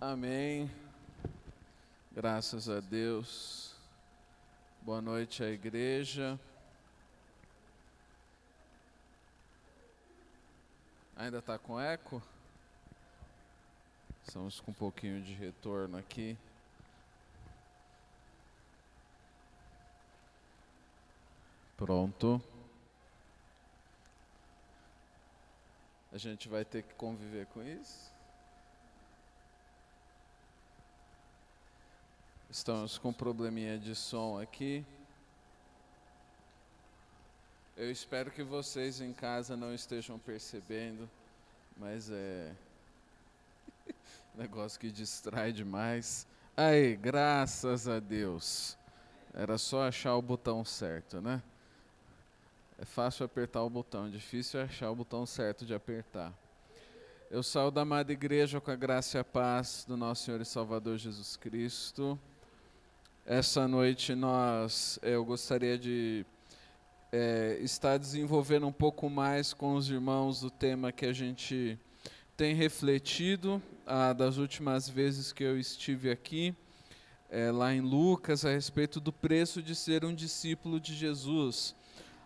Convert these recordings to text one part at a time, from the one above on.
Amém. Graças a Deus. Boa noite à igreja. Ainda está com eco? Estamos com um pouquinho de retorno aqui. Pronto. A gente vai ter que conviver com isso. Estamos com um probleminha de som aqui. Eu espero que vocês em casa não estejam percebendo, mas é negócio que distrai demais. Aí, graças a Deus. Era só achar o botão certo, né? É fácil apertar o botão, difícil é achar o botão certo de apertar. Eu saúdo a amada igreja com a graça e a paz do nosso Senhor e Salvador Jesus Cristo. Essa noite eu gostaria de estar desenvolvendo um pouco mais com os irmãos o tema que a gente tem refletido das últimas vezes que eu estive aqui, lá em Lucas, a respeito do preço de ser um discípulo de Jesus.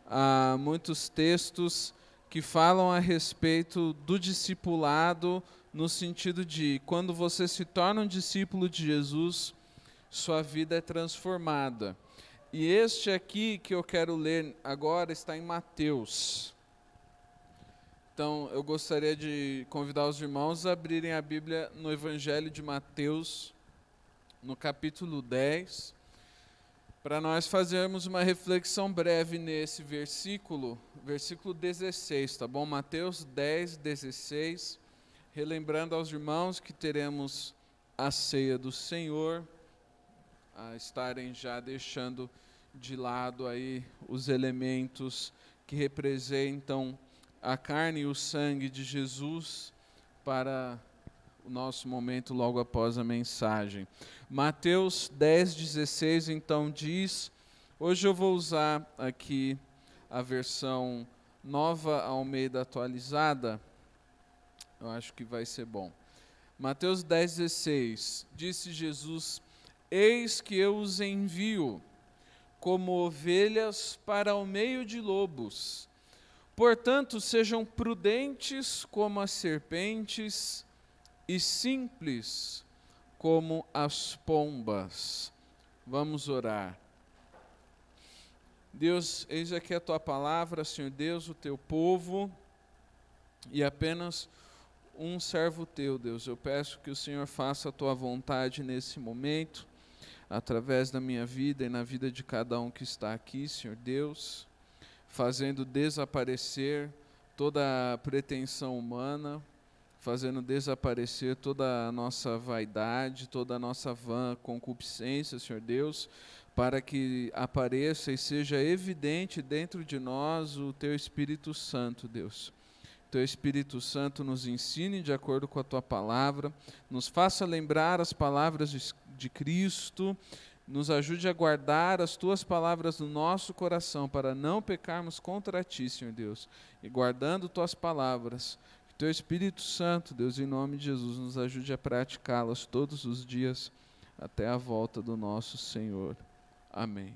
Há muitos textos que falam a respeito do discipulado, no sentido de quando você se torna um discípulo de Jesus, sua vida é transformada. E este aqui que eu quero ler agora está em Mateus. Então, eu gostaria de convidar os irmãos a abrirem a Bíblia no Evangelho de Mateus, no capítulo 10, para nós fazermos uma reflexão breve nesse versículo 16, tá bom? Mateus 10, 16, relembrando aos irmãos que teremos a ceia do Senhor, a estarem já deixando de lado aí os elementos que representam a carne e o sangue de Jesus para o nosso momento logo após a mensagem. Mateus 10, 16 então diz, hoje eu vou usar aqui a versão Nova Almeida atualizada, eu acho que vai ser bom. Mateus 10, 16, disse Jesus: eis que eu os envio como ovelhas para o meio de lobos. Portanto, sejam prudentes como as serpentes e simples como as pombas. Vamos orar. Deus, eis aqui a tua palavra, Senhor Deus, o teu povo, e apenas um servo teu, Deus. Eu peço que o Senhor faça a tua vontade nesse momento, através da minha vida e na vida de cada um que está aqui, Senhor Deus, fazendo desaparecer toda a pretensão humana, fazendo desaparecer toda a nossa vaidade, toda a nossa vã concupiscência, Senhor Deus, para que apareça e seja evidente dentro de nós o Teu Espírito Santo, Deus. Teu Espírito Santo nos ensine de acordo com a Tua palavra, nos faça lembrar as palavras de Cristo, nos ajude a guardar as Tuas palavras no nosso coração, para não pecarmos contra Ti, Senhor Deus, e guardando Tuas palavras, que Teu Espírito Santo, Deus, em nome de Jesus, nos ajude a praticá-las todos os dias, até a volta do nosso Senhor. Amém.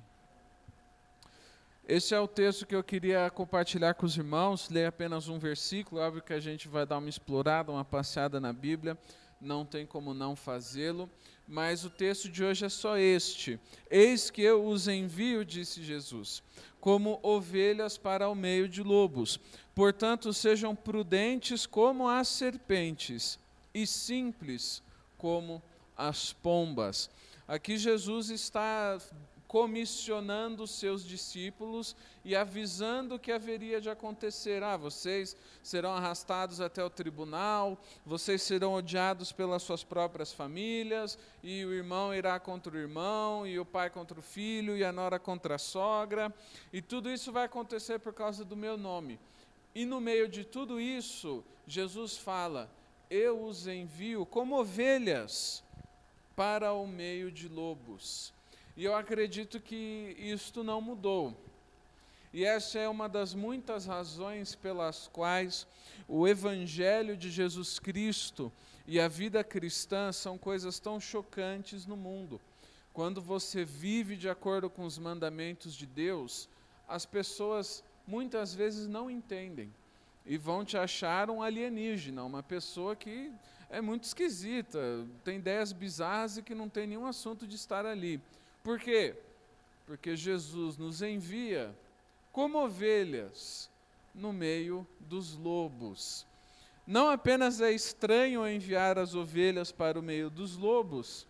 Esse é o texto que eu queria compartilhar com os irmãos, ler apenas um versículo, óbvio que a gente vai dar uma explorada, uma passeada na Bíblia, não tem como não fazê-lo, mas o texto de hoje é só este. Eis que eu os envio, disse Jesus, como ovelhas para o meio de lobos. Portanto, sejam prudentes como as serpentes e simples como as pombas. Aqui Jesus está comissionando os seus discípulos e avisando o que haveria de acontecer. Vocês serão arrastados até o tribunal, vocês serão odiados pelas suas próprias famílias, e o irmão irá contra o irmão, e o pai contra o filho, e a nora contra a sogra, e tudo isso vai acontecer por causa do meu nome. E no meio de tudo isso, Jesus fala: eu os envio como ovelhas para o meio de lobos. E eu acredito que isto não mudou. E essa é uma das muitas razões pelas quais o Evangelho de Jesus Cristo, e a vida cristã são coisas tão chocantes no mundo. Quando você vive de acordo com os mandamentos de Deus, as pessoas muitas vezes não entendem e vão te achar um alienígena, uma pessoa que é muito esquisita, tem ideias bizarras e que não tem nenhum assunto de estar ali. Por quê? Porque Jesus nos envia como ovelhas no meio dos lobos. Não apenas é estranho enviar as ovelhas para o meio dos lobos,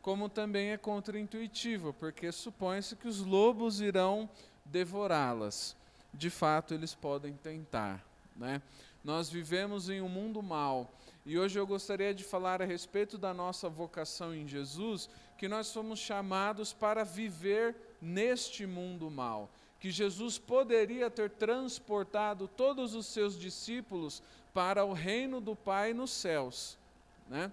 como também é contraintuitivo, porque supõe-se que os lobos irão devorá-las. De fato, eles podem tentar, né? Nós vivemos em um mundo mau, e hoje eu gostaria de falar a respeito da nossa vocação em Jesus, que nós fomos chamados para viver neste mundo mau, que Jesus poderia ter transportado todos os seus discípulos para o reino do Pai nos céus, né?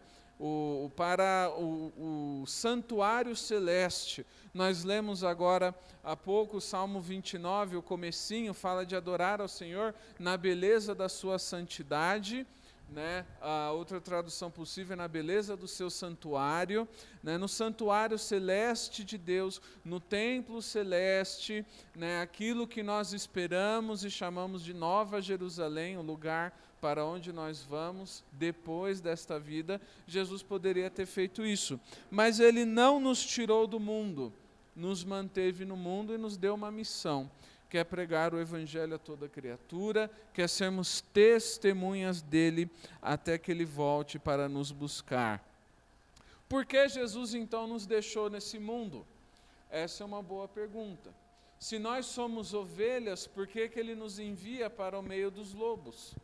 Para o santuário celeste. Nós lemos agora há pouco o Salmo 29, o comecinho, fala de adorar ao Senhor na beleza da sua santidade, né? A outra tradução possível é na beleza do seu santuário, né? No santuário celeste de Deus, no templo celeste, né? Aquilo que nós esperamos e chamamos de Nova Jerusalém, o lugar para onde nós vamos depois desta vida. Jesus poderia ter feito isso, mas Ele não nos tirou do mundo, nos manteve no mundo e nos deu uma missão, que é pregar o Evangelho a toda criatura, que é sermos testemunhas dEle até que Ele volte para nos buscar. Por que Jesus então nos deixou nesse mundo? Essa é uma boa pergunta. Se nós somos ovelhas, por que Ele nos envia para o meio dos lobos?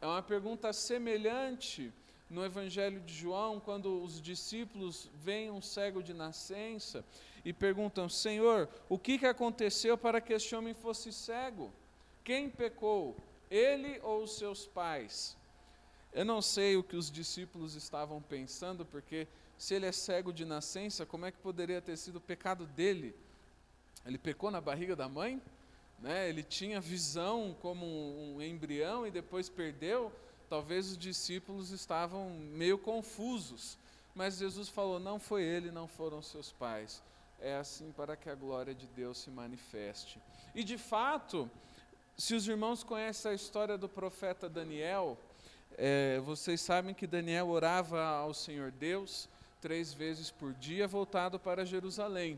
É uma pergunta semelhante no Evangelho de João, quando os discípulos veem um cego de nascença e perguntam: Senhor, o que aconteceu para que este homem fosse cego? Quem pecou, ele ou os seus pais? Eu não sei o que os discípulos estavam pensando, porque se ele é cego de nascença, como é que poderia ter sido o pecado dele? Ele pecou na barriga da mãe? Né? Ele tinha visão como um embrião e depois perdeu. Talvez os discípulos estavam meio confusos, mas Jesus falou: não foi ele, não foram seus pais. É assim para que a glória de Deus se manifeste. E de fato, se os irmãos conhecem a história do profeta Daniel, vocês sabem que Daniel orava ao Senhor Deus 3 vezes por dia, voltado para Jerusalém.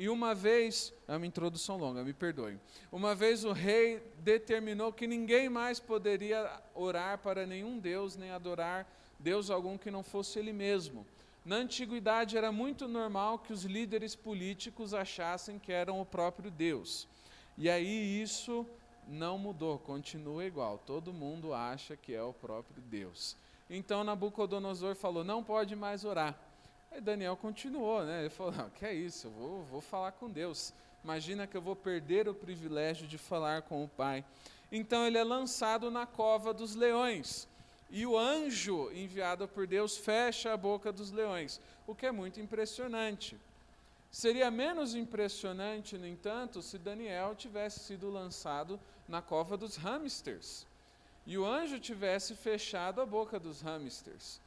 E uma vez, é uma introdução longa, me perdoem. Uma vez o rei determinou que ninguém mais poderia orar para nenhum Deus, nem adorar Deus algum que não fosse ele mesmo. Na antiguidade era muito normal que os líderes políticos achassem que eram o próprio Deus. E aí isso não mudou, continua igual. Todo mundo acha que é o próprio Deus. Então Nabucodonosor falou: não pode mais orar. Aí Daniel continuou, né? Ele falou: não, que é isso, eu vou falar com Deus. Imagina que eu vou perder o privilégio de falar com o Pai. Então ele é lançado na cova dos leões. E o anjo enviado por Deus fecha a boca dos leões, o que é muito impressionante. Seria menos impressionante, no entanto, se Daniel tivesse sido lançado na cova dos hamsters e o anjo tivesse fechado a boca dos hamsters.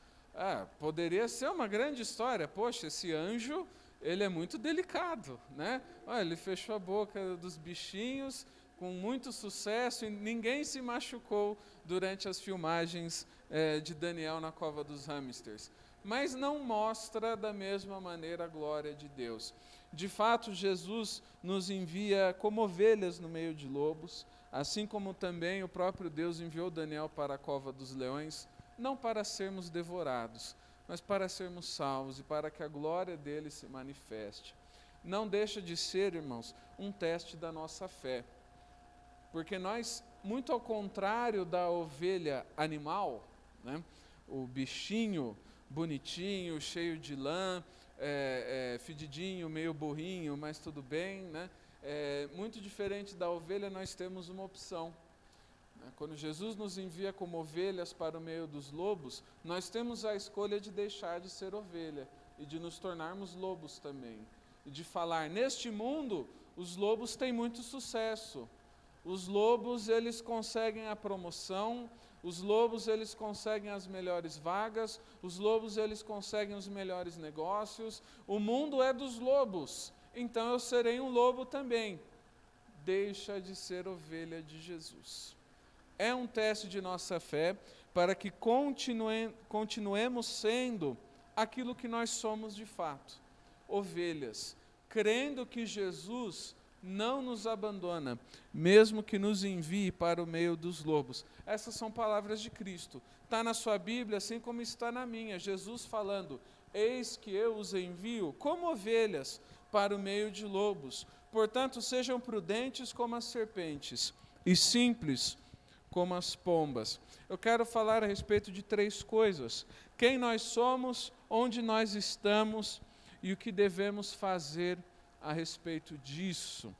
Poderia ser uma grande história. Poxa, esse anjo, ele é muito delicado, né? Ele fechou a boca dos bichinhos com muito sucesso e ninguém se machucou durante as filmagens de Daniel na cova dos hamsters. Mas não mostra da mesma maneira a glória de Deus. De fato, Jesus nos envia como ovelhas no meio de lobos, assim como também o próprio Deus enviou Daniel para a cova dos leões, não para sermos devorados, mas para sermos salvos e para que a glória dele se manifeste. Não deixa de ser, irmãos, um teste da nossa fé, porque nós, muito ao contrário da ovelha animal, né, o bichinho bonitinho, cheio de lã, fedidinho, meio burrinho, mas tudo bem, né? Muito diferente da ovelha, nós temos uma opção. Quando Jesus nos envia como ovelhas para o meio dos lobos, nós temos a escolha de deixar de ser ovelha e de nos tornarmos lobos também. E de falar: neste mundo, os lobos têm muito sucesso. Os lobos, eles conseguem a promoção, Os lobos, eles conseguem as melhores vagas, os lobos, eles conseguem os melhores negócios, o mundo é dos lobos, então eu serei um lobo também. Deixa de ser ovelha de Jesus. É um teste de nossa fé para que continuemos sendo aquilo que nós somos de fato, ovelhas, crendo que Jesus não nos abandona, mesmo que nos envie para o meio dos lobos. Essas são palavras de Cristo. Está na sua Bíblia, assim como está na minha. Jesus falando, eis que eu os envio como ovelhas para o meio de lobos. Portanto, sejam prudentes como as serpentes e simples como as pombas. Eu quero falar a respeito de 3 coisas. Quem nós somos, onde nós estamos e o que devemos fazer a respeito disso.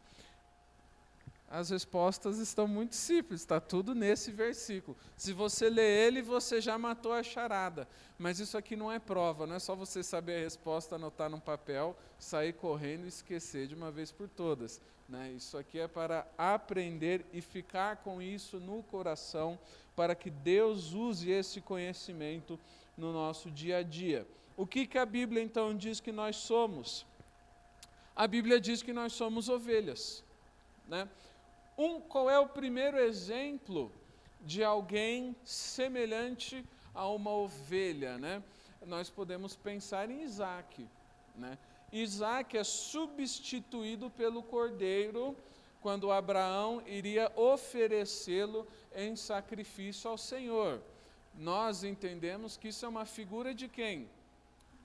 As respostas estão muito simples, está tudo nesse versículo. Se você ler ele, você já matou a charada. Mas isso aqui não é prova, não é só você saber a resposta, anotar num papel, sair correndo e esquecer de uma vez por todas. Né? Isso aqui é para aprender e ficar com isso no coração, para que Deus use esse conhecimento no nosso dia a dia. O que a Bíblia então diz que nós somos? A Bíblia diz que nós somos ovelhas. Né? Qual é o primeiro exemplo de alguém semelhante a uma ovelha? Né? Nós podemos pensar em Isaac. Né? Isaac é substituído pelo cordeiro quando Abraão iria oferecê-lo em sacrifício ao Senhor. Nós entendemos que isso é uma figura de quem?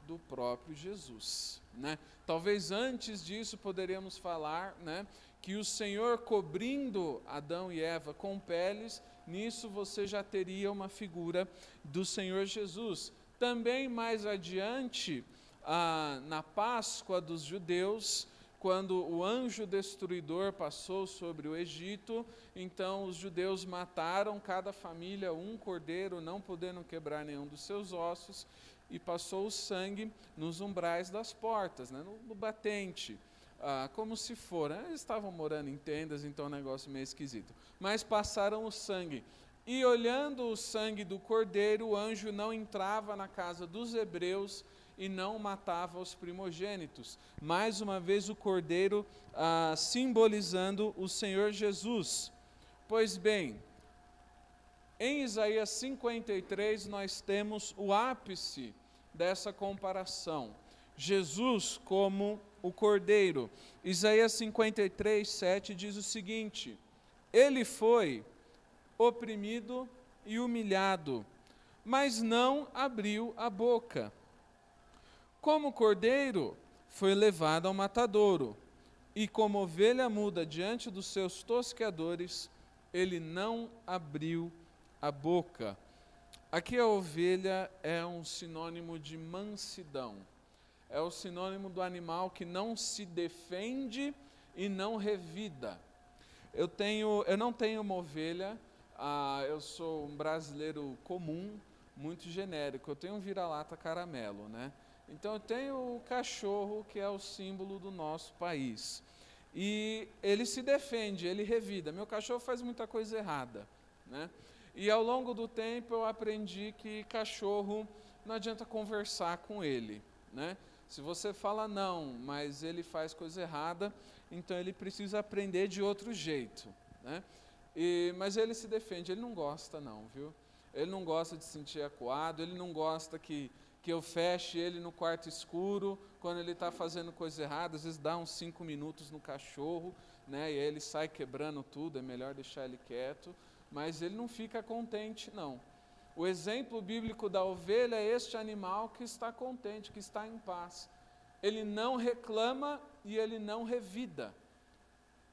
Do próprio Jesus. Né? Talvez antes disso poderíamos falar, né, que o Senhor cobrindo Adão e Eva com peles, nisso você já teria uma figura do Senhor Jesus. Também mais adiante, na Páscoa dos judeus, quando o anjo destruidor passou sobre o Egito, então os judeus mataram cada família um cordeiro, não podendo quebrar nenhum dos seus ossos, e passou o sangue nos umbrais das portas, né, no batente, como se for. Eles estavam morando em tendas, então é um negócio meio esquisito. Mas passaram o sangue. E olhando o sangue do cordeiro, o anjo não entrava na casa dos hebreus e não matava os primogênitos. Mais uma vez o cordeiro simbolizando o Senhor Jesus. Pois bem, em Isaías 53 nós temos o ápice dessa comparação. Jesus como o cordeiro. Isaías 53, 7 diz o seguinte: ele foi oprimido e humilhado, mas não abriu a boca. Como cordeiro, foi levado ao matadouro, e como ovelha muda diante dos seus tosqueadores, ele não abriu a boca. Aqui a ovelha é um sinônimo de mansidão. É o sinônimo do animal que não se defende e não revida. Eu não tenho uma ovelha, eu sou um brasileiro comum, muito genérico. Eu tenho um vira-lata caramelo, né? Então eu tenho o cachorro, que é o símbolo do nosso país. E ele se defende, ele revida. Meu cachorro faz muita coisa errada, né? E ao longo do tempo eu aprendi que cachorro não adianta conversar com ele, né? Se você fala não, mas ele faz coisa errada, então ele precisa aprender de outro jeito, né? Mas ele se defende, ele não gosta não, viu? Ele não gosta de se sentir acuado, ele não gosta que eu feche ele no quarto escuro, quando ele está fazendo coisa errada, às vezes dá uns 5 minutos no cachorro, né? E aí ele sai quebrando tudo, é melhor deixar ele quieto, mas ele não fica contente não. O exemplo bíblico da ovelha é este animal que está contente, que está em paz. Ele não reclama e ele não revida.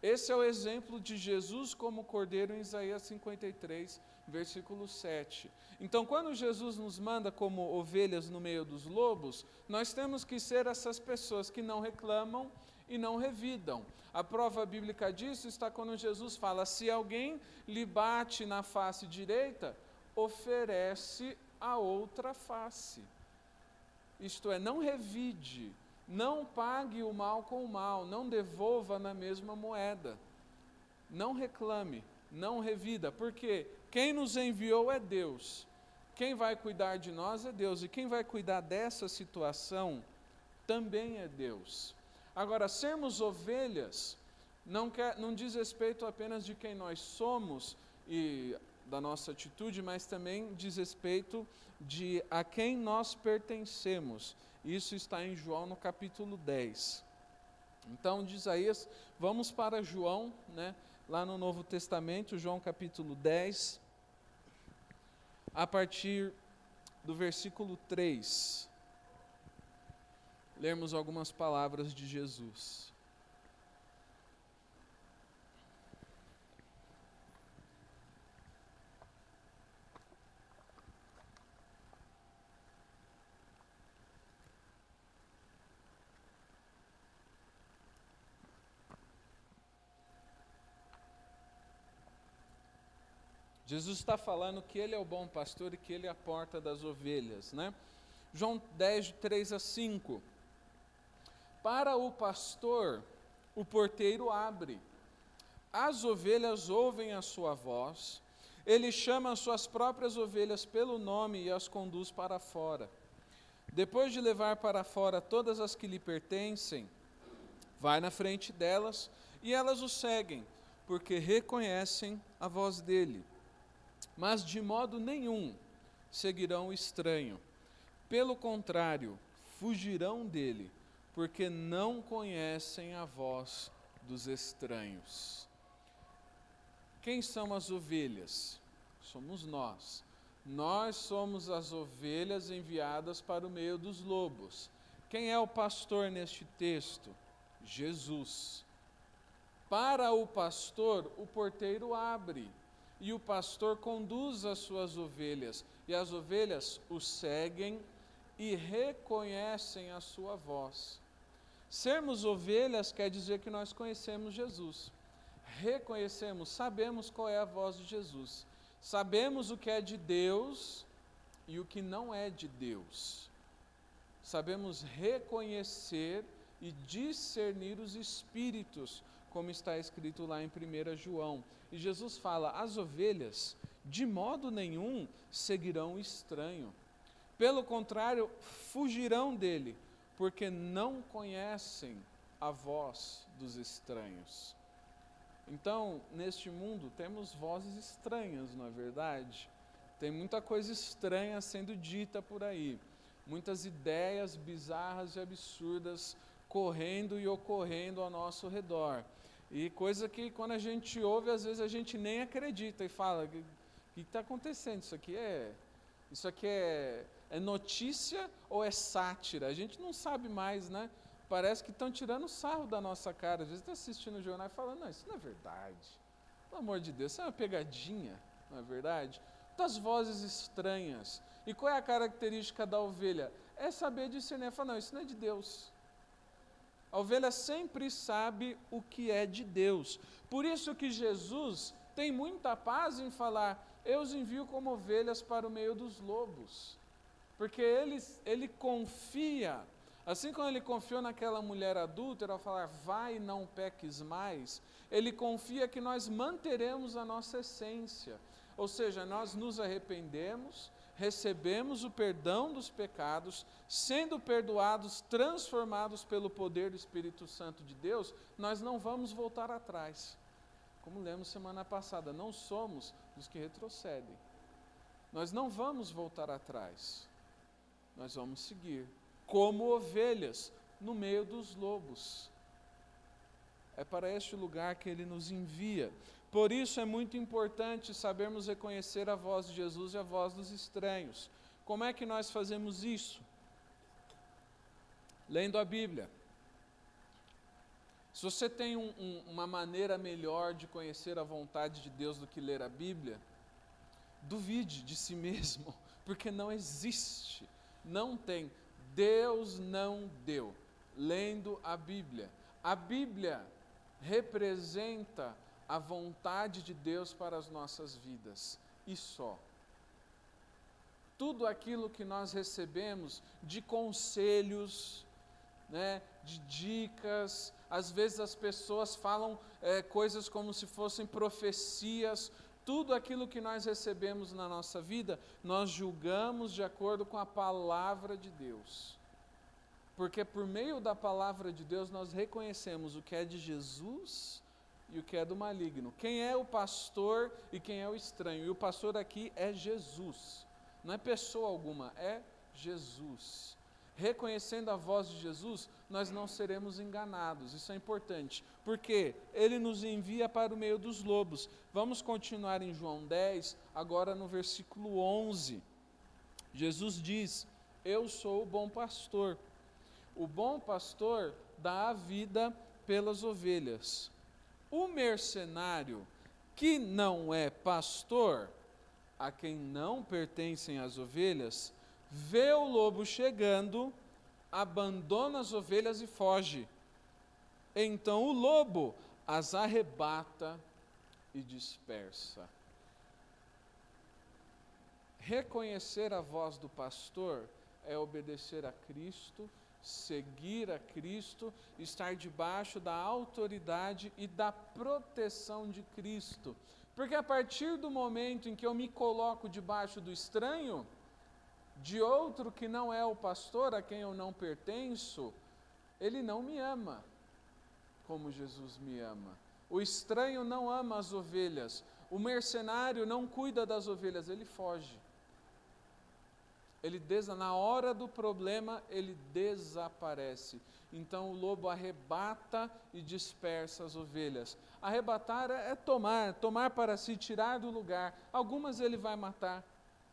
Esse é o exemplo de Jesus como cordeiro em Isaías 53, versículo 7. Então, quando Jesus nos manda como ovelhas no meio dos lobos, nós temos que ser essas pessoas que não reclamam e não revidam. A prova bíblica disso está quando Jesus fala: se alguém lhe bate na face direita, oferece a outra face. Isto é, não revide, não pague o mal com o mal, não devolva na mesma moeda. Não reclame, não revida, porque quem nos enviou é Deus, quem vai cuidar de nós é Deus, e quem vai cuidar dessa situação também é Deus. Agora, sermos ovelhas não diz respeito apenas de quem nós somos e da nossa atitude, mas também diz respeito de a quem nós pertencemos. Isso está em João no capítulo 10. Então, de Isaías, vamos para João, lá no Novo Testamento, João capítulo 10, a partir do versículo 3. Lermos algumas palavras de Jesus. Jesus está falando que Ele é o bom pastor e que Ele é a porta das ovelhas, João 10, de 3 a 5. Para o pastor, o porteiro abre. As ovelhas ouvem a sua voz. Ele chama as suas próprias ovelhas pelo nome e as conduz para fora. Depois de levar para fora todas as que lhe pertencem, vai na frente delas e elas o seguem, porque reconhecem a voz dele. Mas de modo nenhum seguirão o estranho. Pelo contrário, fugirão dele, porque não conhecem a voz dos estranhos. Quem são as ovelhas? Somos nós. Nós somos as ovelhas enviadas para o meio dos lobos. Quem é o pastor neste texto? Jesus. Para o pastor, o porteiro abre, e o pastor conduz as suas ovelhas, e as ovelhas o seguem e reconhecem a sua voz. Sermos ovelhas quer dizer que nós conhecemos Jesus. Reconhecemos, sabemos qual é a voz de Jesus. Sabemos o que é de Deus e o que não é de Deus. Sabemos reconhecer e discernir os espíritos, como está escrito lá em 1 João. E Jesus fala, as ovelhas de modo nenhum seguirão o estranho. Pelo contrário, fugirão dele, porque não conhecem a voz dos estranhos. Então, neste mundo, temos vozes estranhas, não é verdade? Tem muita coisa estranha sendo dita por aí. Muitas ideias bizarras e absurdas correndo e ocorrendo ao nosso redor. E coisa que quando a gente ouve, às vezes a gente nem acredita e fala, o que está acontecendo? Isso aqui é notícia ou é sátira? A gente não sabe mais, Parece que estão tirando sarro da nossa cara. Às vezes está assistindo o jornal e falando, não, isso não é verdade. Pelo amor de Deus, isso é uma pegadinha, não é verdade? Das vozes estranhas. E qual é a característica da ovelha? É saber discernir, falar, não, isso não é de Deus. A ovelha sempre sabe o que é de Deus. Por isso que Jesus tem muita paz em falar, eu os envio como ovelhas para o meio dos lobos. Porque ele confia, assim como ele confiou naquela mulher adúltera, ao falar, vai e não peques mais, ele confia que nós manteremos a nossa essência. Ou seja, nós nos arrependemos, recebemos o perdão dos pecados, sendo perdoados, transformados pelo poder do Espírito Santo de Deus, nós não vamos voltar atrás. Como lemos semana passada, não somos os que retrocedem. Nós não vamos voltar atrás. Nós vamos seguir, como ovelhas, no meio dos lobos. É para este lugar que Ele nos envia. Por isso é muito importante sabermos reconhecer a voz de Jesus e a voz dos estranhos. Como é que nós fazemos isso? Lendo a Bíblia. Se você tem uma maneira melhor de conhecer a vontade de Deus do que ler a Bíblia, duvide de si mesmo, porque não existe, não tem. Deus não deu. Lendo a Bíblia. A Bíblia representa a vontade de Deus para as nossas vidas, e só. Tudo aquilo que nós recebemos de conselhos, de dicas, às vezes as pessoas falam coisas como se fossem profecias. Tudo aquilo que nós recebemos na nossa vida, nós julgamos de acordo com a palavra de Deus. Porque por meio da palavra de Deus nós reconhecemos o que é de Jesus e o que é do maligno. Quem é o pastor e quem é o estranho. E o pastor aqui é Jesus. Não é pessoa alguma, é Jesus. Reconhecendo a voz de Jesus, nós não seremos enganados. Isso é importante, porque Ele nos envia para o meio dos lobos. Vamos continuar em João 10, agora no versículo 11. Jesus diz: eu sou o bom pastor. O bom pastor dá a vida pelas ovelhas. O mercenário, que não é pastor, a quem não pertencem as ovelhas, vê o lobo chegando, abandona as ovelhas e foge. Então o lobo as arrebata e dispersa. Reconhecer a voz do pastor é obedecer a Cristo, seguir a Cristo, estar debaixo da autoridade e da proteção de Cristo. Porque a partir do momento em que eu me coloco debaixo do estranho, de outro que não é o pastor, a quem eu não pertenço, ele não me ama como Jesus me ama. O estranho não ama as ovelhas, o mercenário não cuida das ovelhas, ele foge. Na hora do problema, ele desaparece. Então o lobo arrebata e dispersa as ovelhas. Arrebatar é tomar para si, tirar do lugar. Algumas ele vai matar,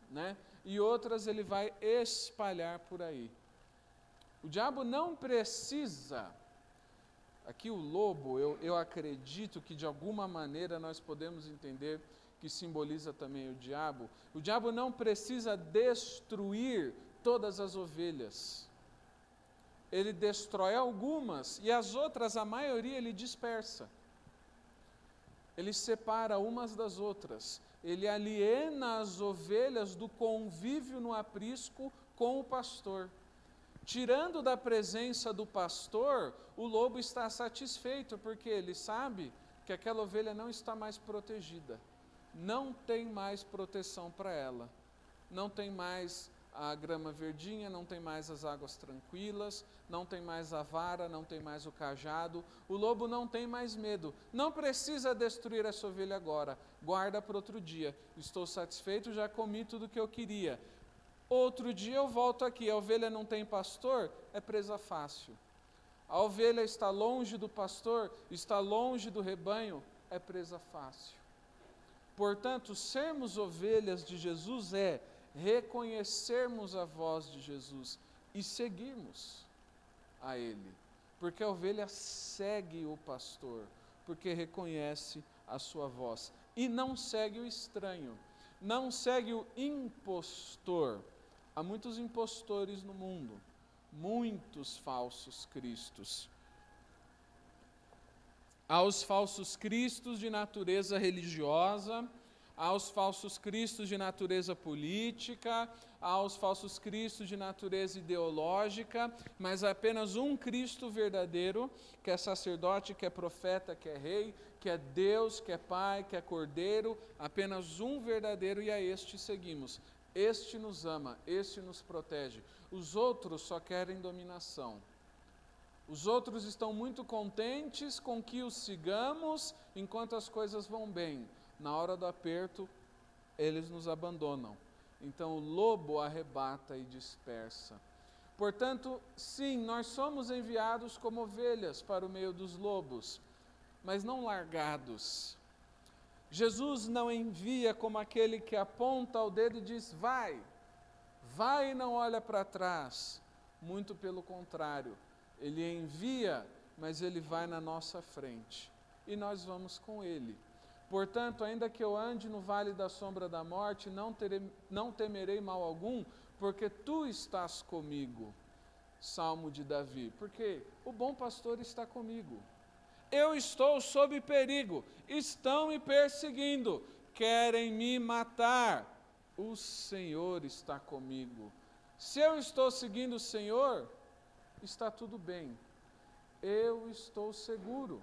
né? E outras ele vai espalhar por aí. O diabo não precisa. Aqui o lobo, eu acredito que de alguma maneira nós podemos entender que simboliza também o diabo. O diabo não precisa destruir todas as ovelhas. Ele destrói algumas e as outras, a maioria, ele dispersa. Ele separa umas das outras. Ele aliena as ovelhas do convívio no aprisco com o pastor. Tirando da presença do pastor, o lobo está satisfeito, porque ele sabe que aquela ovelha não está mais protegida. Não tem mais proteção para ela. Não tem mais a grama verdinha, não tem mais as águas tranquilas, não tem mais a vara, não tem mais o cajado. O lobo não tem mais medo. Não precisa destruir essa ovelha agora. Guarda para outro dia. Estou satisfeito, já comi tudo que eu queria. Outro dia eu volto aqui. A ovelha não tem pastor, é presa fácil. A ovelha está longe do pastor, está longe do rebanho, é presa fácil. Portanto, sermos ovelhas de Jesus é reconhecermos a voz de Jesus e seguirmos a Ele. Porque a ovelha segue o pastor, porque reconhece a sua voz. E não segue o estranho, não segue o impostor. Há muitos impostores no mundo, muitos falsos cristos. Há os falsos cristos de natureza religiosa, há os falsos cristos de natureza política, há os falsos cristos de natureza ideológica, mas há apenas um Cristo verdadeiro, que é sacerdote, que é profeta, que é rei, que é Deus, que é Pai, que é Cordeiro, apenas um verdadeiro, e a este seguimos. Este nos ama, este nos protege. Os outros só querem dominação. Os outros estão muito contentes com que os sigamos enquanto as coisas vão bem. Na hora do aperto, eles nos abandonam. Então o lobo arrebata e dispersa. Portanto, sim, nós somos enviados como ovelhas para o meio dos lobos, mas não largados. Jesus não envia como aquele que aponta o dedo e diz: vai e não olha para trás. Muito pelo contrário. Ele envia, mas ele vai na nossa frente. E nós vamos com ele. Portanto, ainda que eu ande no vale da sombra da morte, não temerei mal algum, porque tu estás comigo. Salmo de Davi. Porque o bom pastor está comigo. Eu estou sob perigo. Estão me perseguindo. Querem me matar. O Senhor está comigo. Se eu estou seguindo o Senhor, está tudo bem. Eu estou seguro.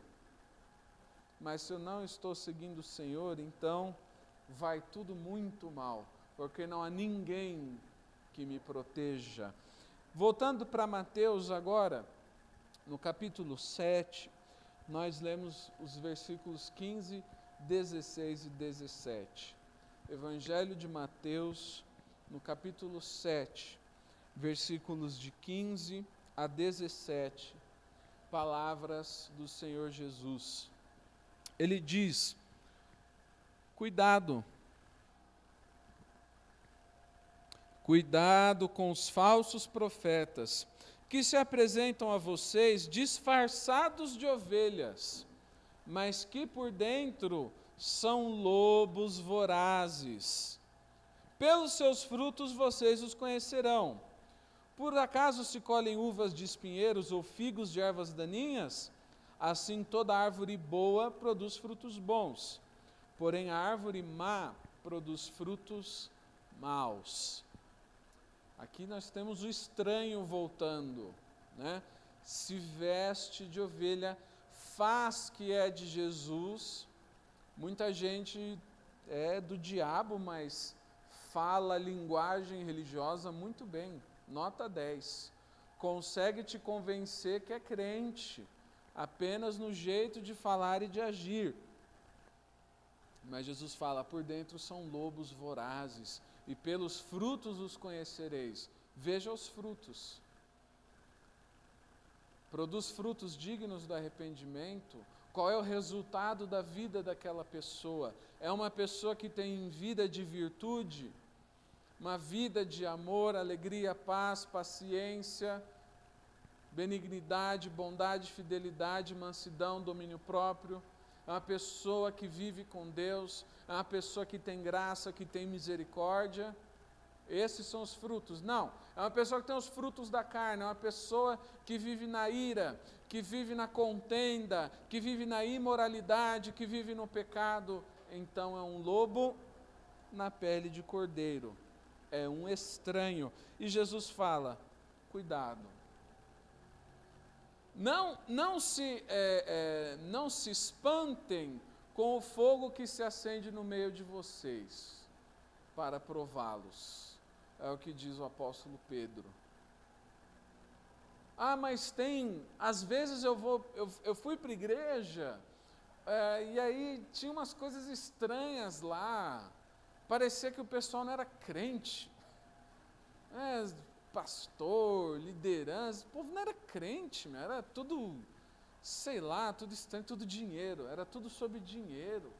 mas se eu não estou seguindo o Senhor, então vai tudo muito mal, porque não há ninguém que me proteja. Voltando para Mateus agora, no capítulo 7, nós lemos os versículos 15, 16 e 17. Evangelho de Mateus, no capítulo 7, versículos de 15 a 17, palavras do Senhor Jesus. Ele diz: cuidado com os falsos profetas, que se apresentam a vocês disfarçados de ovelhas, mas que por dentro são lobos vorazes. Pelos seus frutos vocês os conhecerão. Por acaso se colhem uvas de espinheiros ou figos de ervas daninhas? Assim toda árvore boa produz frutos bons, porém a árvore má produz frutos maus. Aqui nós temos o estranho voltando, né? Se veste de ovelha, faz que é de Jesus. Muita gente é do diabo, mas fala a linguagem religiosa muito bem, nota 10. Consegue te convencer que é crente, apenas no jeito de falar e de agir. Mas Jesus fala, por dentro são lobos vorazes, e pelos frutos os conhecereis. Veja os frutos. Produz frutos dignos do arrependimento. Qual é o resultado da vida daquela pessoa? É uma pessoa que tem vida de virtude, uma vida de amor, alegria, paz, paciência, benignidade, bondade, fidelidade, mansidão, domínio próprio. É uma pessoa que vive com Deus, é uma pessoa que tem graça, que tem misericórdia. Esses são os frutos. Não, é uma pessoa que tem os frutos da carne, é uma pessoa que vive na ira, que vive na contenda, que vive na imoralidade, que vive no pecado. Então é um lobo na pele de cordeiro, é um estranho. E Jesus fala, cuidado. Não se espantem com o fogo que se acende no meio de vocês, para prová-los. É o que diz o apóstolo Pedro. Ah, mas às vezes eu fui para a igreja, e aí tinha umas coisas estranhas lá, parecia que o pessoal não era crente. Pastor, liderança, o povo não era crente, era tudo, sei lá, tudo estranho, tudo dinheiro, era tudo sobre dinheiro.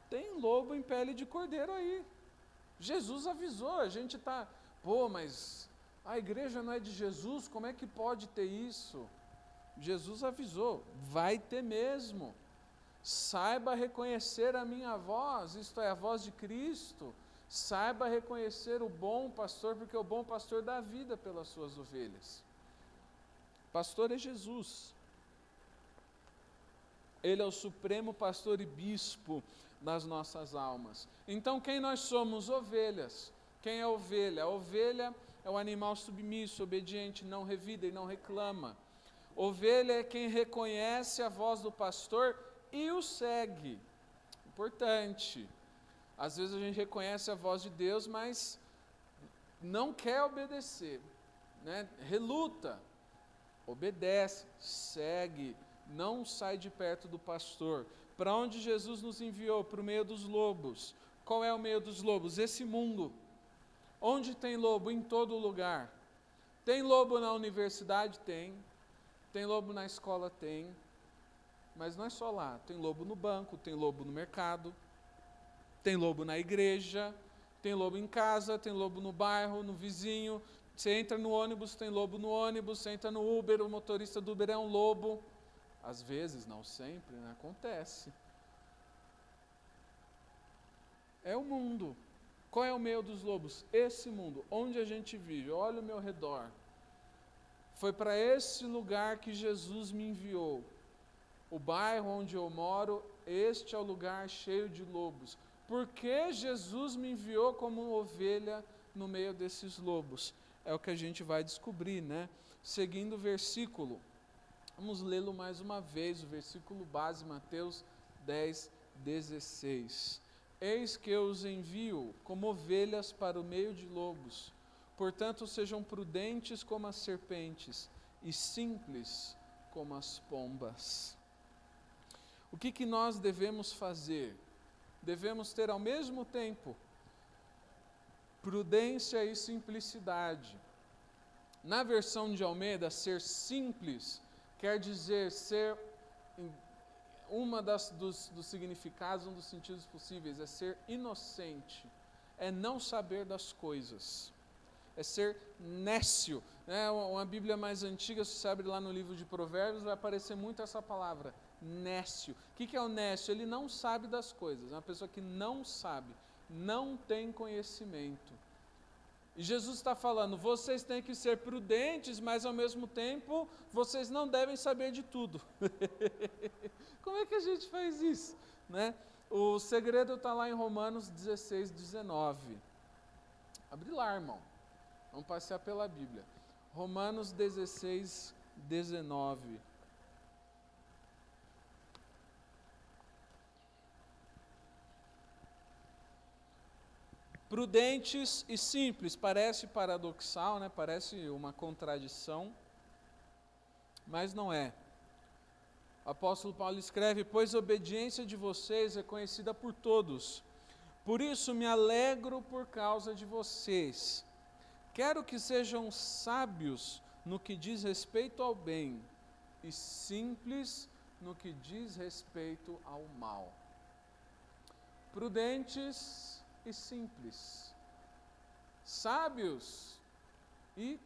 Tem lobo em pele de cordeiro aí. Jesus avisou, a gente está, mas a igreja não é de Jesus, como é que pode ter isso? Jesus avisou, vai ter mesmo. Saiba reconhecer a minha voz, isto é, a voz de Cristo. Saiba reconhecer o bom pastor, porque o bom pastor dá vida pelas suas ovelhas. Pastor é Jesus. Ele é o supremo pastor e bispo das nossas almas. Então quem nós somos? Ovelhas. Quem é ovelha? A ovelha é o animal submisso, obediente, não revida e não reclama. Ovelha é quem reconhece a voz do pastor e o segue. Importante. Às vezes a gente reconhece a voz de Deus, mas não quer obedecer, né? Reluta, obedece, segue, não sai de perto do pastor. Para onde Jesus nos enviou? Para o meio dos lobos. Qual é o meio dos lobos? Esse mundo. Onde tem lobo? Em todo lugar. Tem lobo na universidade? Tem lobo na escola? Tem. Mas não é só lá. Tem lobo no banco, tem lobo no mercado, tem lobo na igreja, tem lobo em casa, tem lobo no bairro, no vizinho. Você entra no ônibus, tem lobo no ônibus. Você entra no Uber, o motorista do Uber é um lobo. Às vezes, não sempre, né? Acontece. É o mundo. Qual é o meio dos lobos? Esse mundo, onde a gente vive. Olha o meu redor. Foi para esse lugar que Jesus me enviou. O bairro onde eu moro, este é o lugar cheio de lobos. Por que Jesus me enviou como ovelha no meio desses lobos? É o que a gente vai descobrir, né? Seguindo o versículo. Vamos lê-lo mais uma vez, o versículo base, Mateus 10, 16. Eis que eu os envio como ovelhas para o meio de lobos. Portanto, sejam prudentes como as serpentes e simples como as pombas. O que nós devemos fazer? Devemos ter ao mesmo tempo prudência e simplicidade. Na versão de Almeida, ser simples quer dizer ser, dos significados, um dos sentidos possíveis, é ser inocente, é não saber das coisas, é ser nécio. Uma Bíblia mais antiga, se você abre lá no livro de Provérbios, vai aparecer muito essa palavra, nécio. O que é o nécio? Ele não sabe das coisas, é uma pessoa que não sabe, não tem conhecimento. E Jesus está falando, vocês têm que ser prudentes, mas ao mesmo tempo, vocês não devem saber de tudo. Como é que a gente faz isso? Né? O segredo está lá em Romanos 16, 19. Abre lá, irmão. Vamos passear pela Bíblia. Romanos 16, 19. Prudentes e simples, parece paradoxal, né? Parece uma contradição, mas não é. O apóstolo Paulo escreve, pois a obediência de vocês é conhecida por todos, por isso me alegro por causa de vocês. Quero que sejam sábios no que diz respeito ao bem e simples no que diz respeito ao mal. Prudentes e simples, sábios e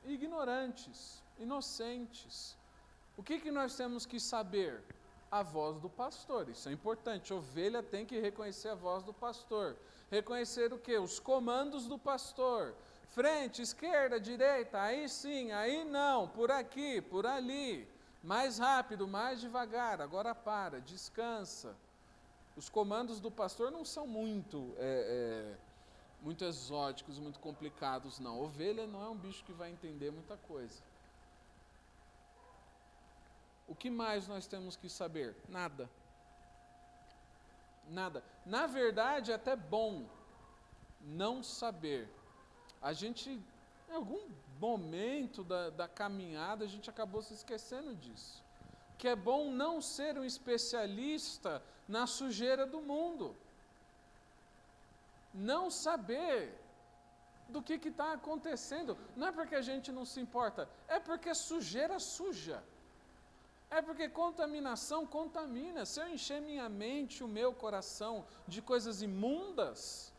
ignorantes, inocentes. O que nós temos que saber? A voz do pastor, isso é importante. A ovelha tem que reconhecer a voz do pastor. Reconhecer o quê? Os comandos do pastor. Frente, esquerda, direita, aí sim, aí não, por aqui, por ali. Mais rápido, mais devagar, agora para, descansa. Os comandos do pastor não são muito exóticos, muito complicados, não. Ovelha não é um bicho que vai entender muita coisa. O que mais nós temos que saber? Nada. Nada. Na verdade, é até bom não saber. A gente, em algum momento da caminhada, a gente acabou se esquecendo disso. Que é bom não ser um especialista na sujeira do mundo. Não saber do que está acontecendo. Não é porque a gente não se importa, é porque sujeira suja. É porque contaminação contamina. Se eu encher minha mente, o meu coração de coisas imundas,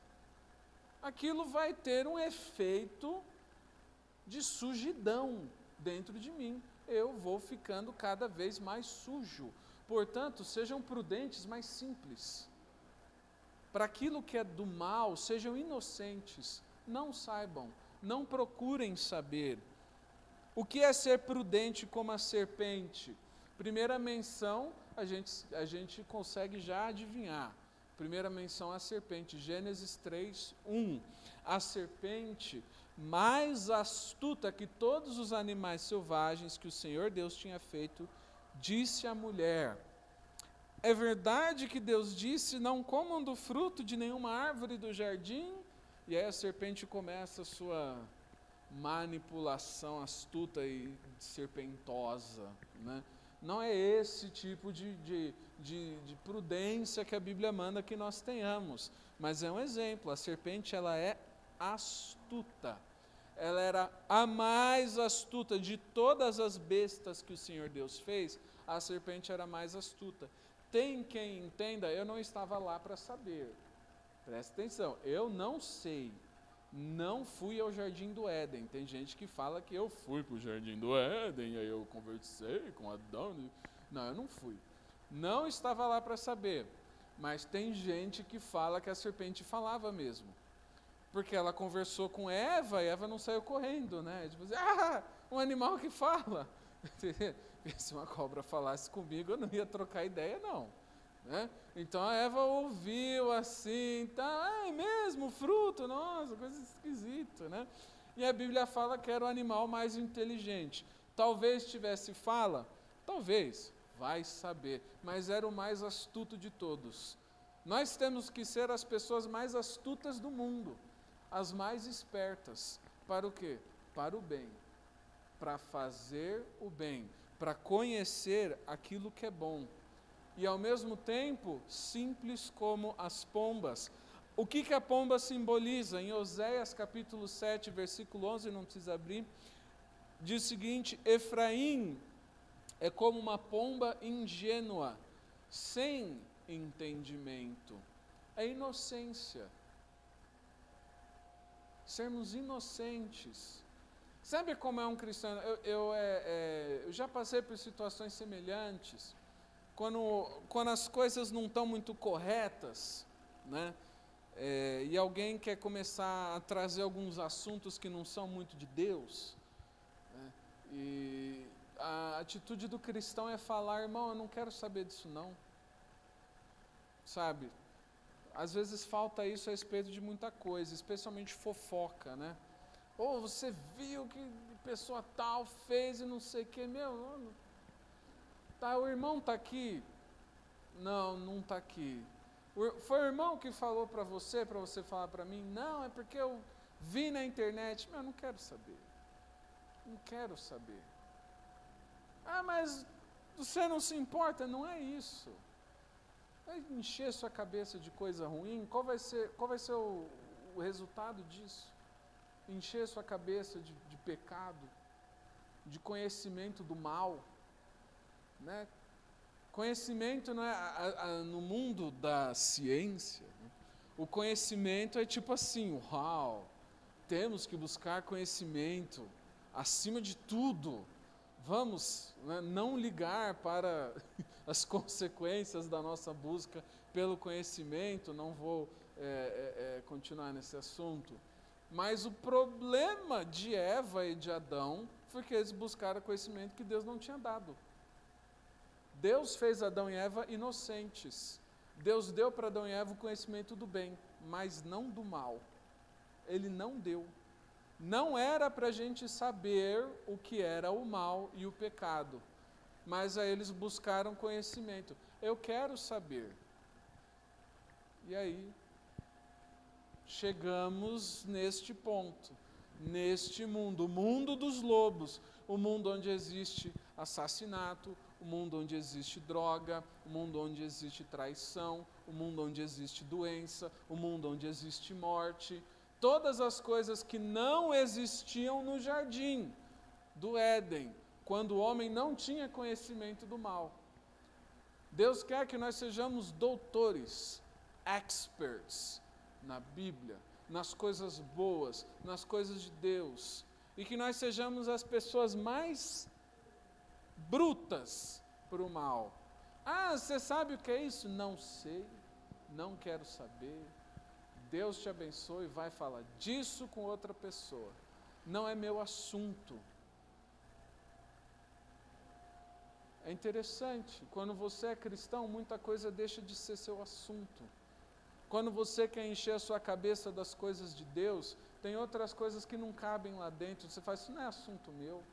aquilo vai ter um efeito de sujidão dentro de mim. Eu vou ficando cada vez mais sujo. Portanto, sejam prudentes, mas simples. Para aquilo que é do mal, sejam inocentes. Não saibam, não procurem saber. O que é ser prudente como a serpente? Primeira menção, a gente consegue já adivinhar. Primeira menção à serpente, Gênesis 3, 1. A serpente mais astuta que todos os animais selvagens que o Senhor Deus tinha feito, disse à mulher. É verdade que Deus disse, não comam do fruto de nenhuma árvore do jardim? E aí a serpente começa a sua manipulação astuta e serpentosa, né? Não é esse tipo de prudência que a Bíblia manda que nós tenhamos, mas é um exemplo. A serpente, ela é astuta. Ela era a mais astuta de todas as bestas que o Senhor Deus fez. A serpente era a mais astuta. Tem quem entenda, eu não estava lá para saber. Presta atenção, eu não sei. Não fui ao Jardim do Éden. Tem gente que fala que eu fui para o Jardim do Éden, aí eu conversei com Adão. Não, eu não fui. Não estava lá para saber. Mas tem gente que fala que a serpente falava mesmo. Porque ela conversou com Eva e Eva não saiu correndo, né? Tipo assim, um animal que fala. Se uma cobra falasse comigo, eu não ia trocar ideia, não. Né? Então a Eva ouviu assim, tá, é mesmo, fruto, nossa, coisa esquisita, né? E a Bíblia fala que era o animal mais inteligente. Talvez tivesse fala, Talvez, vai saber, mas era o mais astuto de todos. Nós temos que ser as pessoas mais astutas do mundo, as mais espertas. Para o quê? Para o bem. Para fazer o bem, para conhecer aquilo que é bom. E ao mesmo tempo, simples como as pombas. O que a pomba simboliza? Em Oséias capítulo 7, versículo 11, não precisa abrir, diz o seguinte: Efraim é como uma pomba ingênua, sem entendimento. É inocência. Sermos inocentes. Sabe como é um cristão? Eu já passei por situações semelhantes, quando as coisas não estão muito corretas, né? E alguém quer começar a trazer alguns assuntos que não são muito de Deus, né? E a atitude do cristão é falar: irmão, eu não quero saber disso não. Sabe? Às vezes falta isso a respeito de muita coisa, especialmente fofoca, né? Ou você viu que pessoa tal fez e não sei o que, tá, o irmão está aqui? Não está aqui. Foi o irmão que falou para você falar para mim? Não, é porque eu vi na internet. Eu não quero saber. Não quero saber. Ah, mas você não se importa? Não é isso. Vai encher sua cabeça de coisa ruim? Qual vai ser o resultado disso? Encher sua cabeça de pecado, de conhecimento do mal, né? Conhecimento não é no mundo da ciência, né? O conhecimento é tipo assim: uau, temos que buscar conhecimento acima de tudo. Vamos, né, não ligar para as consequências da nossa busca pelo conhecimento. Não vou continuar nesse assunto. Mas o problema de Eva e de Adão foi que eles buscaram conhecimento que Deus não tinha dado. Deus fez Adão e Eva inocentes. Deus deu para Adão e Eva o conhecimento do bem, mas não do mal. Ele não deu. Não era para a gente saber o que era o mal e o pecado, mas aí eles buscaram conhecimento. Eu quero saber. E aí chegamos neste ponto, neste mundo, o mundo dos lobos, o mundo onde existe assassinato, o mundo onde existe droga, o mundo onde existe traição, o mundo onde existe doença, o mundo onde existe morte, todas as coisas que não existiam no jardim do Éden, quando o homem não tinha conhecimento do mal. Deus quer que nós sejamos doutores, experts, na Bíblia, nas coisas boas, nas coisas de Deus, e que nós sejamos as pessoas mais brutas para o mal. Ah, você sabe o que é isso? Não sei, não quero saber. Deus te abençoe e vai falar disso com outra pessoa. Não é meu assunto. É interessante, quando você é cristão, muita coisa deixa de ser seu assunto. Quando você quer encher a sua cabeça das coisas de Deus, tem outras coisas que não cabem lá dentro. Você fala: isso não é assunto meu,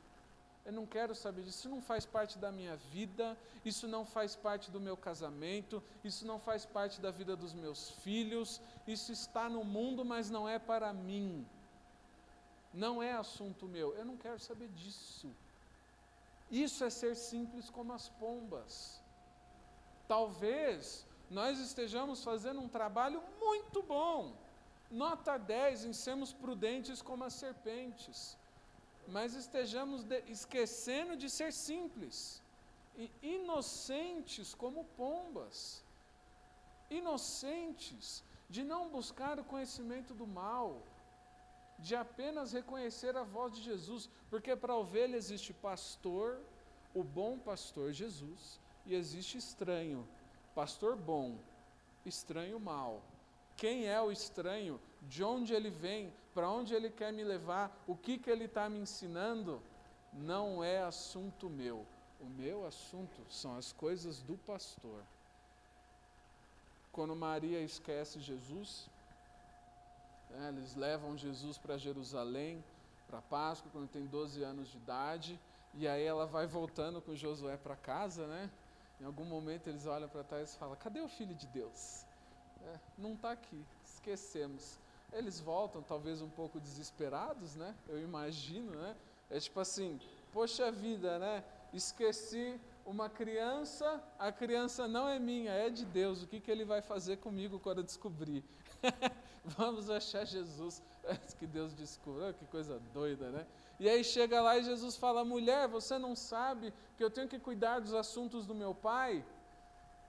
eu não quero saber disso, isso não faz parte da minha vida, isso não faz parte do meu casamento, isso não faz parte da vida dos meus filhos, isso está no mundo, mas não é para mim. Não é assunto meu, eu não quero saber disso. Isso é ser simples como as pombas. Talvez nós estejamos fazendo um trabalho muito bom, nota 10 em sermos prudentes como as serpentes, mas estejamos esquecendo de ser simples e inocentes como pombas, inocentes de não buscar o conhecimento do mal, de apenas reconhecer a voz de Jesus, porque para a ovelha existe pastor, o bom pastor Jesus, e existe estranho, pastor bom, estranho mau. Quem é o estranho? De onde ele vem? Para onde ele quer me levar? O que ele está me ensinando? Não é assunto meu. O meu assunto são as coisas do pastor. Quando Maria esquece Jesus, eles levam Jesus para Jerusalém, para Páscoa, quando tem 12 anos de idade. E aí ela vai voltando com Josué para casa, né? Em algum momento eles olham para trás e falam, cadê o Filho de Deus? Não está aqui, esquecemos. Eles voltam talvez um pouco desesperados, né? Eu imagino, né? É tipo assim, poxa vida, né? Esqueci uma criança, a criança não é minha, é de Deus. O que ele vai fazer comigo quando eu descobrir? Vamos achar Jesus, antes que Deus descubra. Que coisa doida, né? E aí chega lá e Jesus fala, mulher, você não sabe que eu tenho que cuidar dos assuntos do meu pai?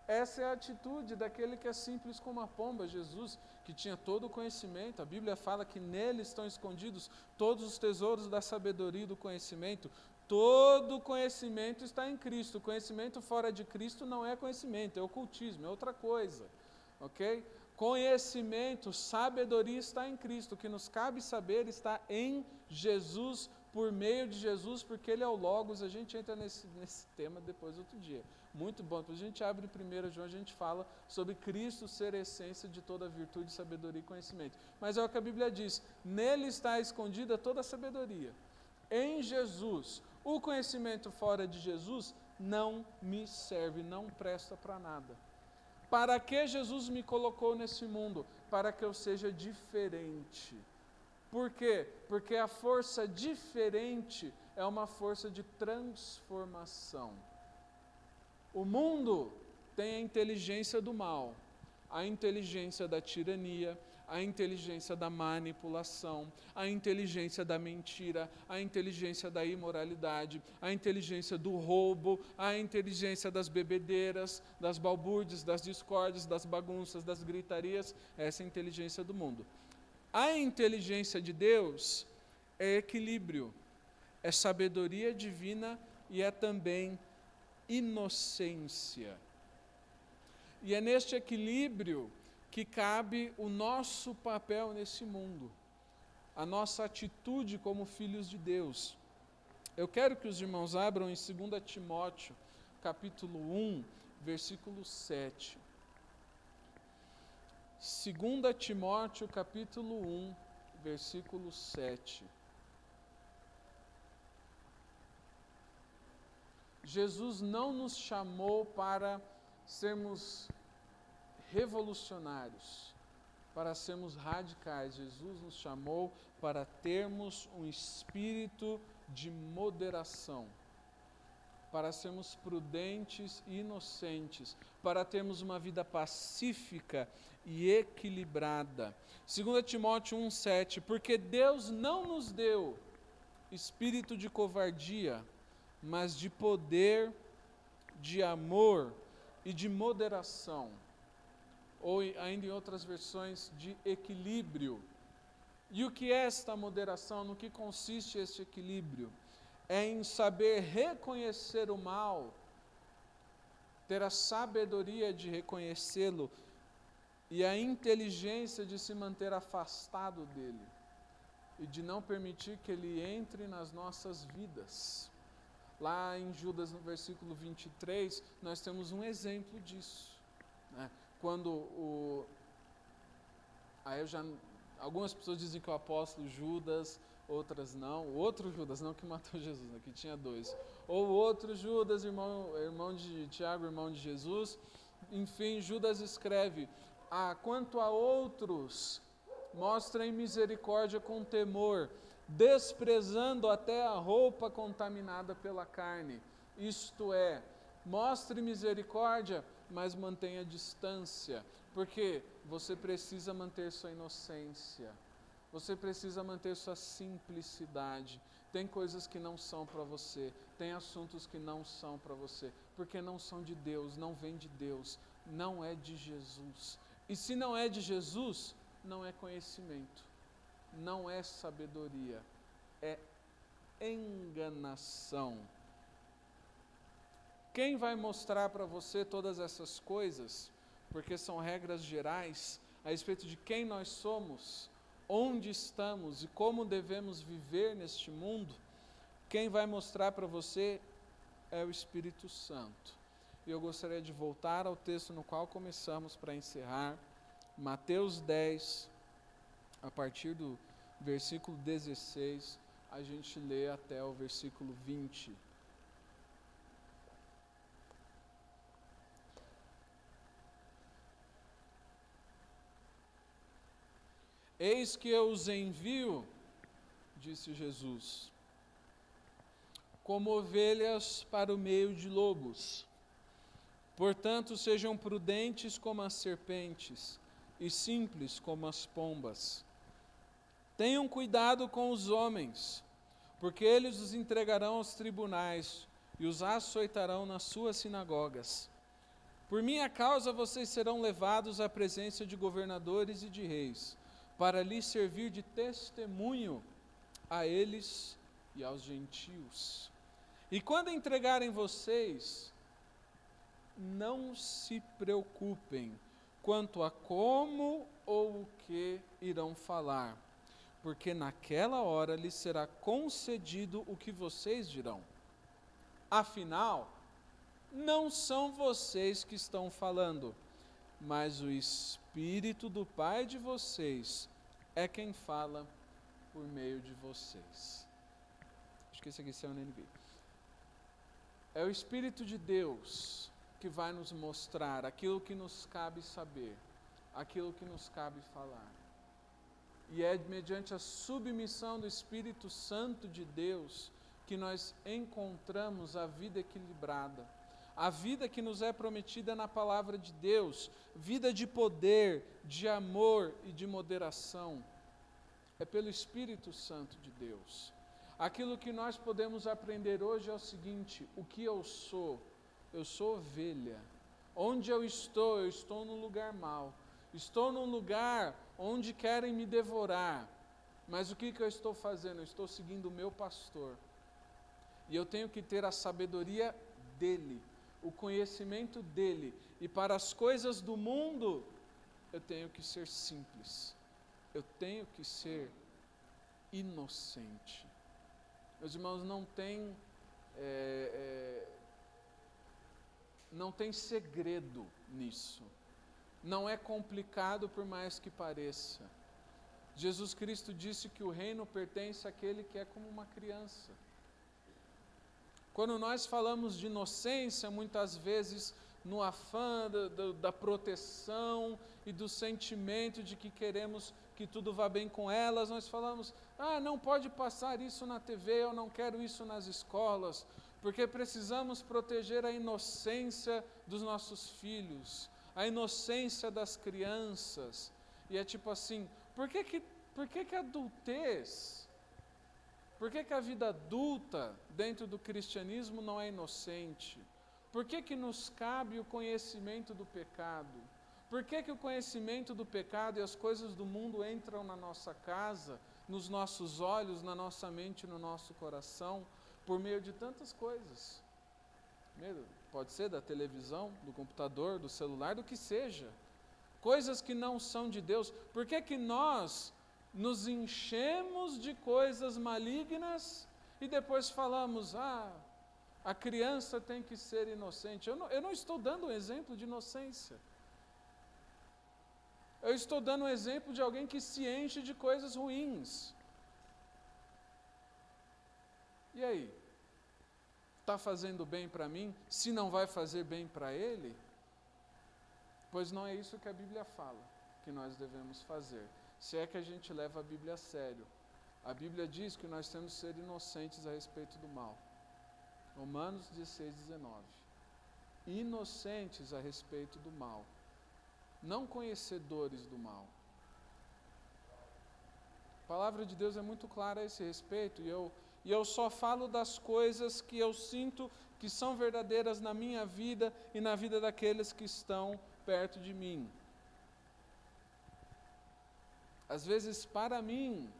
Essa é a atitude daquele que é simples como a pomba, Jesus, que tinha todo o conhecimento. A Bíblia fala que nele estão escondidos todos os tesouros da sabedoria e do conhecimento. Todo conhecimento está em Cristo. Conhecimento fora de Cristo não é conhecimento, é ocultismo, é outra coisa. Ok? Conhecimento, sabedoria está em Cristo. O que nos cabe saber está em Jesus, por meio de Jesus, porque Ele é o Logos. A gente entra nesse tema depois outro dia. Muito bom. Depois a gente abre 1 João, a gente fala sobre Cristo ser a essência de toda virtude, sabedoria e conhecimento. Mas é o que a Bíblia diz, nele está escondida toda a sabedoria. Em Jesus, o conhecimento fora de Jesus não me serve, não presta para nada. Para que Jesus me colocou nesse mundo? Para que eu seja diferente. Por quê? Porque a força diferente é uma força de transformação. O mundo tem a inteligência do mal, a inteligência da tirania, a inteligência da manipulação, a inteligência da mentira, a inteligência da imoralidade, a inteligência do roubo, a inteligência das bebedeiras, das balbúrdias, das discórdias, das bagunças, das gritarias. Essa é a inteligência do mundo. A inteligência de Deus é equilíbrio, é sabedoria divina e é também inocência. E é neste equilíbrio que cabe o nosso papel nesse mundo, a nossa atitude como filhos de Deus. Eu quero que os irmãos abram em 2 Timóteo, capítulo 1, versículo 7. 2 Timóteo, capítulo 1, versículo 7. Jesus não nos chamou para sermos revolucionários, para sermos radicais. Jesus nos chamou para termos um espírito de moderação, para sermos prudentes e inocentes, para termos uma vida pacífica e equilibrada. 2 Timóteo 1,7, porque Deus não nos deu espírito de covardia, mas de poder, de amor e de moderação. Ou ainda em outras versões, de equilíbrio. E o que é esta moderação? No que consiste este equilíbrio? É em saber reconhecer o mal, ter a sabedoria de reconhecê-lo e a inteligência de se manter afastado dele e de não permitir que ele entre nas nossas vidas. Lá em Judas, no versículo 23, nós temos um exemplo disso, né? Quando algumas pessoas dizem que o apóstolo Judas, outras não. O outro Judas, não que matou Jesus, né, que tinha dois. Ou o outro Judas, irmão de Tiago, irmão de Jesus. Enfim, Judas escreve, quanto a outros, mostrem misericórdia com temor, desprezando até a roupa contaminada pela carne. Isto é, mostre misericórdia, mas mantenha distância, porque você precisa manter sua inocência, você precisa manter sua simplicidade. Tem coisas que não são para você, tem assuntos que não são para você, porque não são de Deus, não vem de Deus, não é de Jesus. E se não é de Jesus, não é conhecimento, não é sabedoria, é enganação. Quem vai mostrar para você todas essas coisas, porque são regras gerais a respeito de quem nós somos, onde estamos e como devemos viver neste mundo, quem vai mostrar para você é o Espírito Santo. E eu gostaria de voltar ao texto no qual começamos para encerrar, Mateus 10, a partir do versículo 16, a gente lê até o versículo 20. Eis que eu os envio, disse Jesus, como ovelhas para o meio de lobos. Portanto, sejam prudentes como as serpentes e simples como as pombas. Tenham cuidado com os homens, porque eles os entregarão aos tribunais e os açoitarão nas suas sinagogas. Por minha causa vocês serão levados à presença de governadores e de reis, para lhes servir de testemunho a eles e aos gentios. E quando entregarem vocês, não se preocupem quanto a como ou o que irão falar, porque naquela hora lhes será concedido o que vocês dirão. Afinal, não são vocês que estão falando, mas o Espírito do Pai de vocês é quem fala por meio de vocês. Acho que esse aqui é o NVI. É o Espírito de Deus que vai nos mostrar aquilo que nos cabe saber, aquilo que nos cabe falar. E é mediante a submissão do Espírito Santo de Deus que nós encontramos a vida equilibrada, a vida que nos é prometida na palavra de Deus, vida de poder, de amor e de moderação. É pelo Espírito Santo de Deus. Aquilo que nós podemos aprender hoje é o seguinte: o que eu sou? Eu sou ovelha. Onde eu estou num lugar mau. Estou num lugar onde querem me devorar. Mas o que eu estou fazendo? Eu estou seguindo o meu pastor. E eu tenho que ter a sabedoria dele, o conhecimento dele. E para as coisas do mundo, eu tenho que ser simples. Eu tenho que ser inocente. Meus irmãos, não tem segredo nisso. Não é complicado por mais que pareça. Jesus Cristo disse que o reino pertence àquele que é como uma criança. Quando nós falamos de inocência, muitas vezes no afã da proteção e do sentimento de que queremos que tudo vá bem com elas, nós falamos, não pode passar isso na TV, eu não quero isso nas escolas, porque precisamos proteger a inocência dos nossos filhos, a inocência das crianças. E é tipo assim, por que a adultez, por que a vida adulta dentro do cristianismo não é inocente? Por que nos cabe o conhecimento do pecado? Por que o conhecimento do pecado e as coisas do mundo entram na nossa casa, nos nossos olhos, na nossa mente, no nosso coração, por meio de tantas coisas? Pode ser da televisão, do computador, do celular, do que seja. Coisas que não são de Deus. Por que nós nos enchemos de coisas malignas e depois falamos, a criança tem que ser inocente? Eu não estou dando um exemplo de inocência. Eu estou dando um exemplo de alguém que se enche de coisas ruins. E aí? Está fazendo bem para mim? Se não vai fazer bem para ele? Pois não é isso que a Bíblia fala que nós devemos fazer. Se é que a gente leva a Bíblia a sério. A Bíblia diz que nós temos que ser inocentes a respeito do mal. Romanos 16:19. Inocentes a respeito do mal. Não conhecedores do mal. A palavra de Deus é muito clara a esse respeito, e eu só falo das coisas que eu sinto que são verdadeiras na minha vida e na vida daqueles que estão perto de mim. Às vezes, para mim,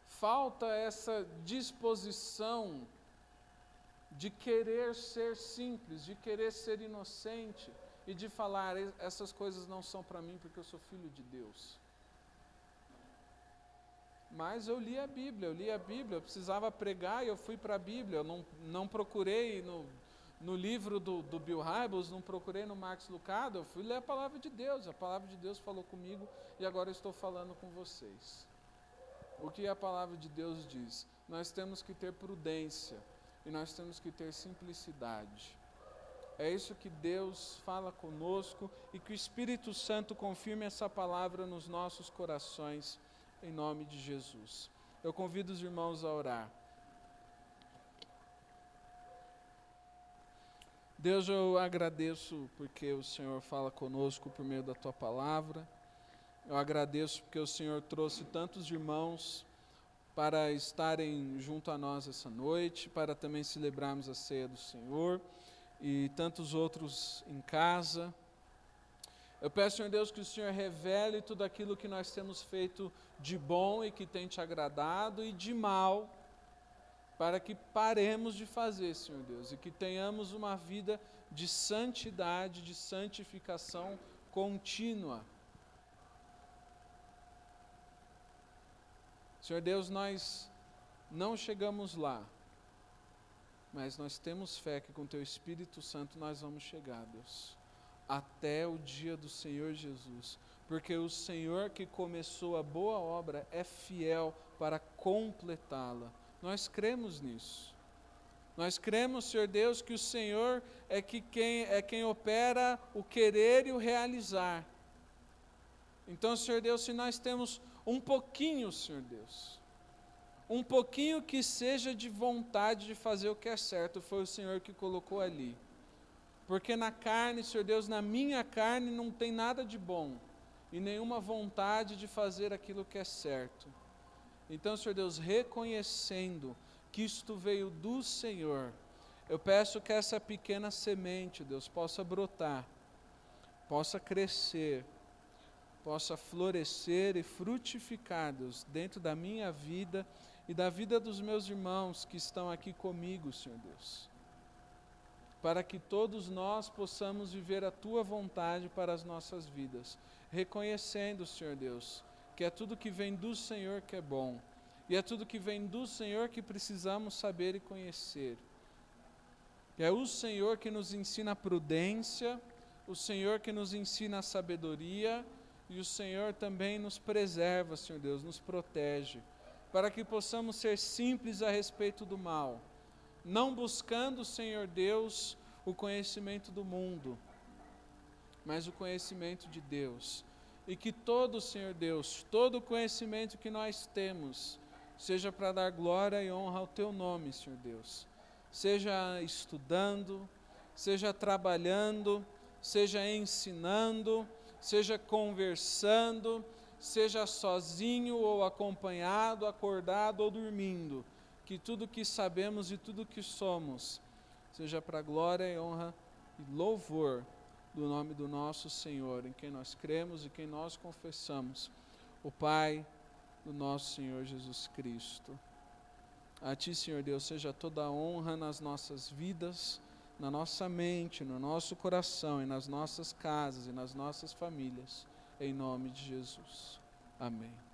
falta essa disposição de querer ser simples, de querer ser inocente e de falar, essas coisas não são para mim porque eu sou filho de Deus. Mas eu li a Bíblia, eu precisava pregar e eu fui para a Bíblia, eu não procurei no livro do Bill Hybels, não procurei no Max Lucado, eu fui ler a palavra de Deus falou comigo e agora eu estou falando com vocês. O que a palavra de Deus diz? Nós temos que ter prudência e nós temos que ter simplicidade. É isso que Deus fala conosco e que o Espírito Santo confirme essa palavra nos nossos corações, em nome de Jesus. Eu convido os irmãos a orar. Deus, eu agradeço porque o Senhor fala conosco por meio da Tua palavra. Eu agradeço porque o Senhor trouxe tantos irmãos para estarem junto a nós essa noite, para também celebrarmos a ceia do Senhor, e tantos outros em casa. Eu peço, Senhor Deus, que o Senhor revele tudo aquilo que nós temos feito de bom e que tem Te agradado, e de mal, para que paremos de fazer, Senhor Deus, e que tenhamos uma vida de santidade, de santificação contínua. Senhor Deus, nós não chegamos lá, mas nós temos fé que com Teu Espírito Santo nós vamos chegar, Deus, até o dia do Senhor Jesus, porque o Senhor que começou a boa obra é fiel para completá-la. Nós cremos nisso. Nós cremos, Senhor Deus, que o Senhor é quem opera o querer e o realizar. Então, Senhor Deus, se nós temos um pouquinho, Senhor Deus, um pouquinho que seja de vontade de fazer o que é certo, foi o Senhor que colocou ali. Porque na carne, Senhor Deus, na minha carne não tem nada de bom, e nenhuma vontade de fazer aquilo que é certo. Então, Senhor Deus, reconhecendo que isto veio do Senhor, eu peço que essa pequena semente, Deus, possa brotar, possa crescer, possa florescer e frutificar, Deus, dentro da minha vida e da vida dos meus irmãos que estão aqui comigo, Senhor Deus, para que todos nós possamos viver a Tua vontade para as nossas vidas, reconhecendo, Senhor Deus, que é tudo que vem do Senhor que é bom, e é tudo que vem do Senhor que precisamos saber e conhecer. E é o Senhor que nos ensina a prudência, o Senhor que nos ensina a sabedoria, e o Senhor também nos preserva, Senhor Deus, nos protege, para que possamos ser simples a respeito do mal, não buscando, Senhor Deus, o conhecimento do mundo, mas o conhecimento de Deus. E que todo, Senhor Deus, todo o conhecimento que nós temos, seja para dar glória e honra ao Teu nome, Senhor Deus. Seja estudando, seja trabalhando, seja ensinando, seja conversando, seja sozinho ou acompanhado, acordado ou dormindo. Que tudo que sabemos e tudo que somos, seja para glória e honra e louvor do nome do nosso Senhor, em quem nós cremos e quem nós confessamos, o Pai do nosso Senhor Jesus Cristo. A Ti, Senhor Deus, seja toda a honra nas nossas vidas, na nossa mente, no nosso coração e nas nossas casas e nas nossas famílias, em nome de Jesus. Amém.